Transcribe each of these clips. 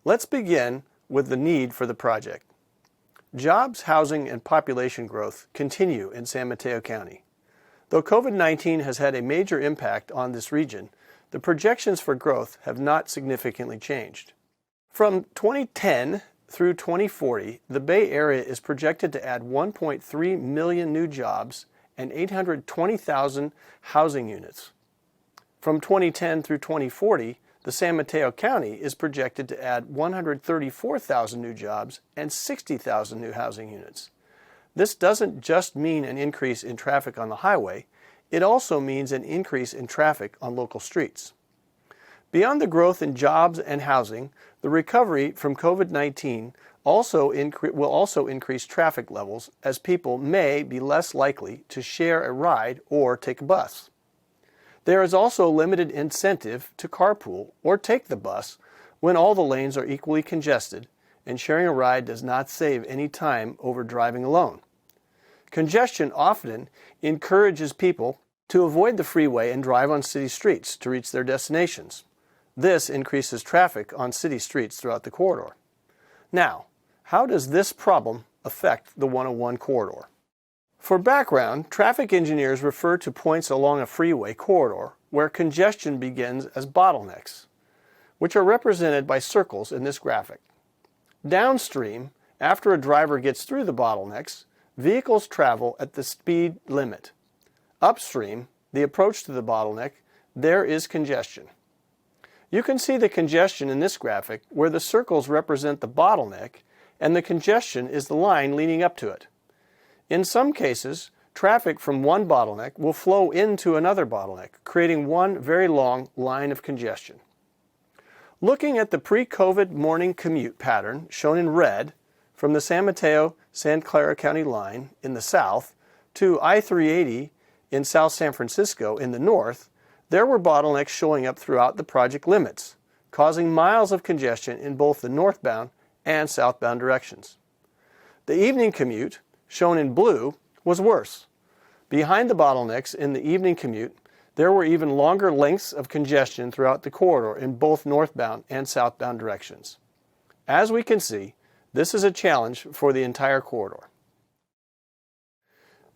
Let's begin with the need for the project. Jobs, housing, and population growth continue in San Mateo County. Though COVID-19 has had a major impact on this region, the projections for growth have not significantly changed. From 2010 through 2040, the Bay Area is projected to add 1.3 million new jobs and 820,000 housing units. From 2010 through 2040, the San Mateo County is projected to add 134,000 new jobs and 60,000 new housing units. This doesn't just mean an increase in traffic on the highway, it also means an increase in traffic on local streets. Beyond the growth in jobs and housing, the recovery from COVID-19 will also increase traffic levels, as people may be less likely to share a ride or take a bus. There is also limited incentive to carpool or take the bus when all the lanes are equally congested, and sharing a ride does not save any time over driving alone. Congestion often encourages people to avoid the freeway and drive on city streets to reach their destinations. This increases traffic on city streets throughout the corridor. Now, how does this problem affect the 101 corridor? For background, traffic engineers refer to points along a freeway corridor where congestion begins as bottlenecks, which are represented by circles in this graphic. Downstream, after a driver gets through the bottlenecks, vehicles travel at the speed limit. Upstream, the approach to the bottleneck, there is congestion. You can see the congestion in this graphic where the circles represent the bottleneck and the congestion is the line leading up to it. In some cases, traffic from one bottleneck will flow into another bottleneck, creating one very long line of congestion. Looking at the pre-COVID morning commute pattern shown in red from the San Mateo-Santa Clara County line in the south to I-380 in South San Francisco in the north, there were bottlenecks showing up throughout the project limits, causing miles of congestion in both the northbound and southbound directions. The evening commute, shown in blue, was worse. Behind the bottlenecks in the evening commute, there were even longer lengths of congestion throughout the corridor in both northbound and southbound directions. As we can see, this is a challenge for the entire corridor.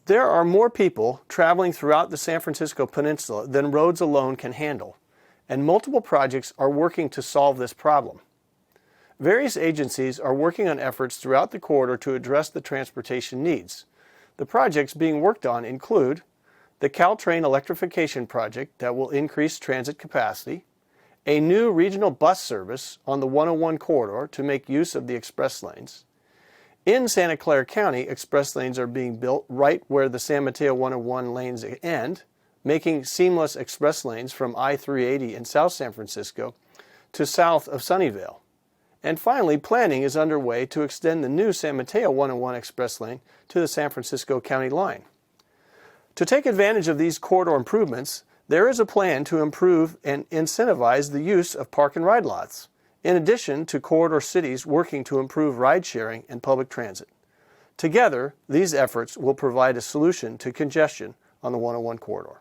There are more people traveling throughout the San Francisco Peninsula than roads alone can handle, and multiple projects are working to solve this problem. Various agencies are working on efforts throughout the corridor to address the transportation needs. The projects being worked on include the Caltrain electrification project that will increase transit capacity, a new regional bus service on the 101 corridor to make use of the express lanes. In Santa Clara County, express lanes are being built right where the San Mateo 101 lanes end, making seamless express lanes from I-380 in South San Francisco to south of Sunnyvale. And finally, planning is underway to extend the new San Mateo 101 express lane to the San Francisco County line. To take advantage of these corridor improvements, there is a plan to improve and incentivize the use of park and ride lots, in addition to corridor cities working to improve ride-sharing and public transit. Together, these efforts will provide a solution to congestion on the 101 corridor.